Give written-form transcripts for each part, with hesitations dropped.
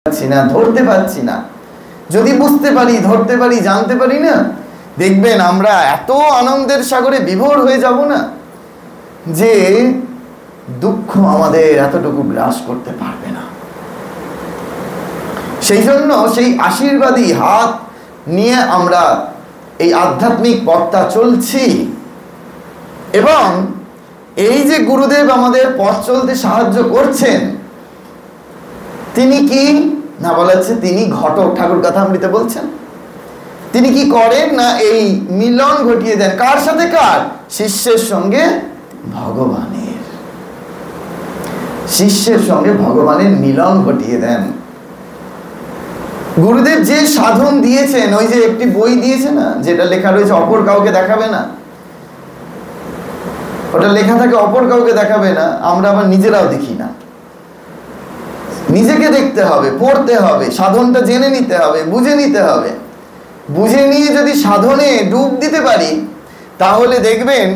পাচ্ছি না, ধরতে পারছি না। যদি বুঝতে পারি, ধরতে পারি, জানতে পারি না, দেখবেন আমরা এত আনন্দের সাগরে বিভোর হয়ে যাব না যে দুঃখ আমাদের এতটুকু গ্রাস করতে পারবে না। সেই জন্য সেই আশীর্বাদী হাত নিয়ে আমরা এই আধ্যাত্মিক পথটা চলছি। এবং এই যে গুরুদেব আমাদের পথ চলতে সাহায্য করছেন, তিনি কি না বলা হচ্ছে, তিনি ঘটক। ঠাকুর কথামৃতে বলছেন তিনি কি করেন না, এই মিলন ঘটিয়ে দেন। কার সাথে? কার? শিষ্যের সঙ্গে ভগবানের। শিষ্যের সঙ্গে ভগবানের মিলন ঘটিয়ে দেন। গুরুদেব যে সাধন দিয়েছেন, ওই যে একটি বই দিয়েছে না, যেটা লেখা রয়েছে অপর কাউকে দেখাবে না, ওটা লেখা থাকে অপর কাউকে দেখাবে না। আমরা আবার নিজেরাও দেখি না। নিজেকে দেখতে হবে, পড়তে হবে, সাধনটা জেনে নিতে হবে, বুঝে নিতে হবে। বুঝে নিয়ে যদি সাধনে ডুব দিতে পারি, তাহলে দেখবেন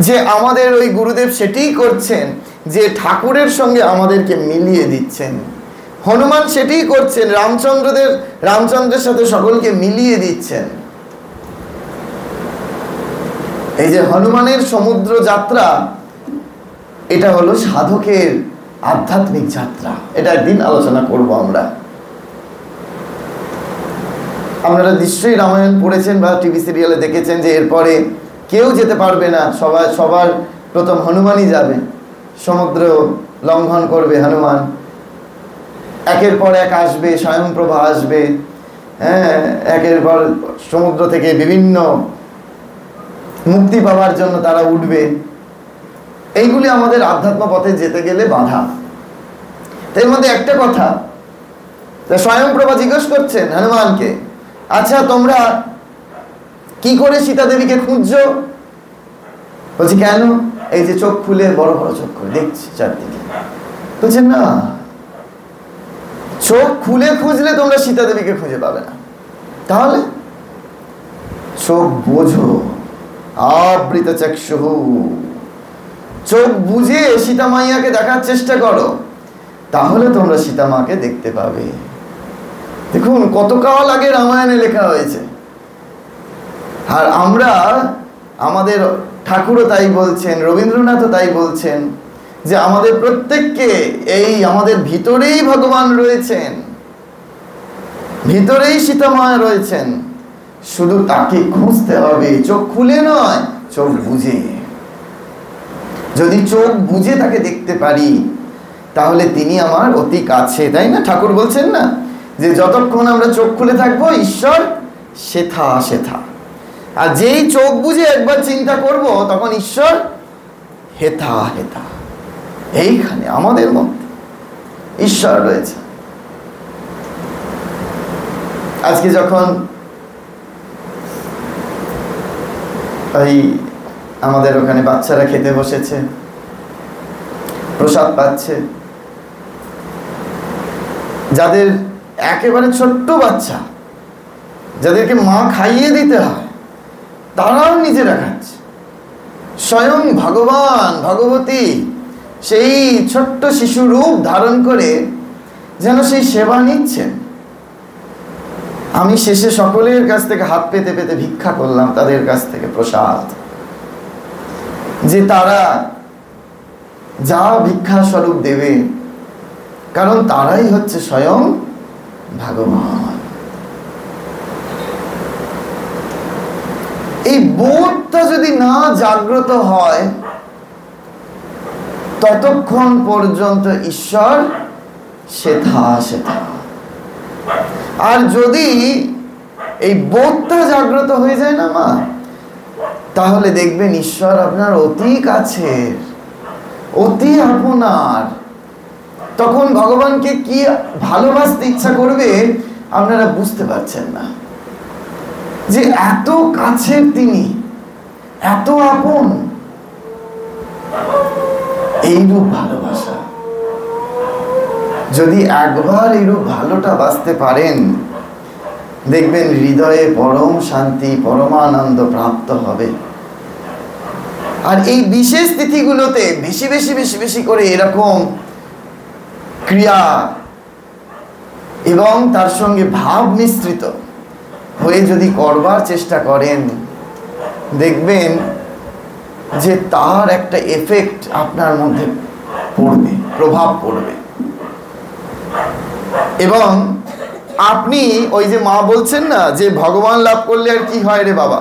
যে আমাদের ওই গুরুদেব সেটিই করছেন, যে ঠাকুরের সঙ্গে আমাদেরকে মিলিয়ে দিচ্ছেন। হনুমান সেটিই করছেন, রামচন্দ্রের সাথে সকলকে মিলিয়ে দিচ্ছেন। এই যে হনুমানের সমুদ্র যাত্রা, এটা হলো সাধকের আধ্যাত্মিক যাত্রা। এটা একদিন আলোচনা করব আমরা। আপনারা নিশ্চয়ই রামায়ণ পড়েছেন বা টিভি সিরিয়ালে দেখেছেন যে এরপরে কেউ যেতে পারবে না, সবার প্রথম হনুমানই যাবে। সমুদ্র লঙ্ঘন করবে হনুমান, একের পর এক আসবে, স্বয়ংপ্রভা আসবে, হ্যাঁ, একের পর সমুদ্র থেকে বিভিন্ন মুক্তি পাওয়ার জন্য তারা উঠবে। এইগুলি আমাদের আধ্যাত্ম পথে যেতে গেলে বাধা। এর মধ্যে একটা কথা, স্বয়ংপ্রভা জিজ্ঞেস করছেন হনুমানকে, আচ্ছা তোমরা কি করে সীতা দেবীকে খুঁজছো? বলছি কেন? এই যে চোখ খুলে, বড় বড় চোখ করে দেখছি চারদিকে। বলছেন না, চোখ খুলে খুঁজলে তোমরা সীতা দেবীকে খুঁজে পাবে না। তাহলে চোখ বোঝো, আবৃত চক্ষুঃ, চোখ বুঝে সীতা মাইয়াকে দেখার চেষ্টা করো, তাহলে তোমরা সীতা মাকে দেখতে পাবে। দেখুন কত কাল আগে রামায়ণে লেখা হয়েছে। আর আমরা, আমাদের ঠাকুরও তাই বলছেন, রবীন্দ্রনাথও তাই বলছেন, যে আমাদের প্রত্যেককে এই আমাদের ভিতরেই ভগবান রয়েছেন, ভিতরেই সীতা মায়া রয়েছেন। শুধু তাকে খুঁজতে হবে, চোখ খুলে নয়, চোখ বুঝে। যদি চোখ বুঝে তাকে দেখতে পারি, তাহলে তিনি আমার অতি কাছে, তাই না? ঠাকুর বলছেন না যে যতক্ষণ আমরা চোখ খুলে থাকবো, ঈশ্বর সেথা সেথা। আর যেই চোখ বুঝে একবার চিন্তা করব, তখন ঈশ্বর হেথা হেথা। এইখানে আমাদের মধ্যে ঈশ্বর রয়েছে। আজকে যখন ওই আমাদের ওখানে বাচ্চারা খেতে বসেছে, প্রসাদ পাচ্ছে, যাদের একেবারে ছোট্ট বাচ্চা, যাদেরকে মা খাইয়ে দিতে হয়, তারাও নিজেরা খাচ্ছে। স্বয়ং ভগবান ভগবতী সেই ছোট্ট শিশু রূপ ধারণ করে যেন সেই সেবা নিচ্ছেন। আমি শেষে সকলের কাছ থেকে হাত পেতে পেতে ভিক্ষা করলাম তাদের কাছ থেকে প্রসাদ, যে তারা যা ভিক্ষা স্বরূপ দেবে, কারণ তারাই হচ্ছে স্বয়ং ভগবান। এই বোধটা যদি না জাগ্রত হয়, ততক্ষণ পর্যন্ত ঈশ্বর সেথা সেথা। আর যদি এই বোধটা জাগ্রত হয়ে যায় না মা, তাহলে দেখবেন ঈশ্বর আপনার অতি কাছের, অতি আপনার। তখন ভগবানকে কি ভালোবাসতে ইচ্ছা করবে আপনারা বুঝতে পারছেন না, যে এত কাছের তিনি, এত আপন। এইরূপ ভালোবাসা যদি একবার এইরূপ ভালোটা বাসতে পারেন, দেখবেন হৃদয়ে পরম শান্তি, পরমানন্দ প্রাপ্ত হবে। আর এই বিশেষ তিথিগুলোতে বেশি বেশি বেশি বেশি করে এরকম ক্রিয়া এবং তার সঙ্গে ভাব মিশ্রিত হয়ে যদি করবার চেষ্টা করেন, দেখবেন যে তার একটা এফেক্ট আপনার মধ্যে পড়বে, প্রভাব পড়বে। এবং আপনি ওই যে মা বলছেন না যে ভগবান লাভ করলে আর কি হয় রে বাবা,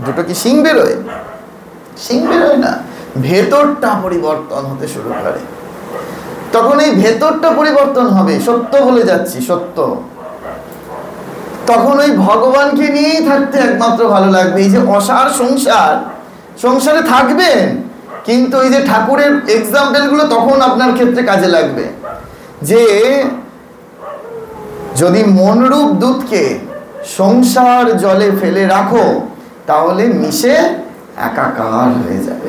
দুটো কি শিং বেরোয়? শিং বেরোয় না, ভেতরটা পরিবর্তন হতে শুরু করে। তখন এই ভেতরটা পরিবর্তন হবে, সত্য বলে যাচ্ছি, সত্য। তখন ওই ভগবানকে নিয়েই থাকতে একমাত্র ভালো লাগবে। এই যে অসার সংসার, সংসারে থাকবেন, কিন্তু এই যে ঠাকুরের এক্সাম্পলগুলো তখন আপনার ক্ষেত্রে কাজে লাগবে। যে যদি মনরূপ দুধকে সংসার জলে ফেলে রাখো, তাহলে মিশে একাকার হয়ে যাবে।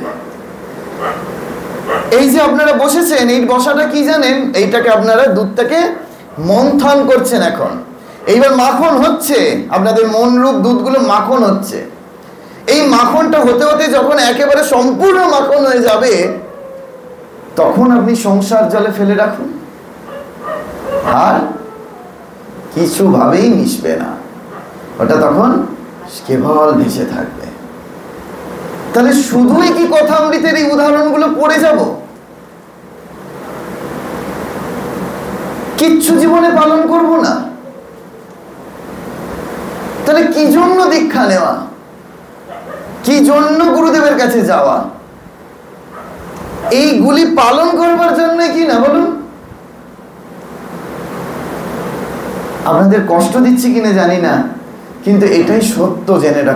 এই যে আপনারা বসেছেন, এই বসাটা কি জানেন? এইটাকে আপনারা দুধটাকে মন্থন করছেন এখন। এইবার মাখন হচ্ছে, আপনাদের মনরূপ দুধগুলো মাখন হচ্ছে। এই মাখনটা হতে হতে যখন একেবারে সম্পূর্ণ মাখন হয়ে যাবে, তখন আপনি সংসার জলে ফেলে রাখুন, আর কিছুভাবেই মিশবে না, ওটা তখন কেবল ভেসে থাকবে। তাহলে শুধুই কি কথামৃতের এই উদাহরণগুলো পড়ে যাব? কিচ্ছু জীবনে পালন করব না? তাহলে কি জন্য দীক্ষা নেওয়া, কি জন্য গুরুদেবের কাছে যাওয়া? এইগুলি পালন করবার জন্য কি না বলুন? আপনাদের কষ্ট দিচ্ছি কিনা জানি না, কিন্তু এটাই সত্য, জেনে রাখুন।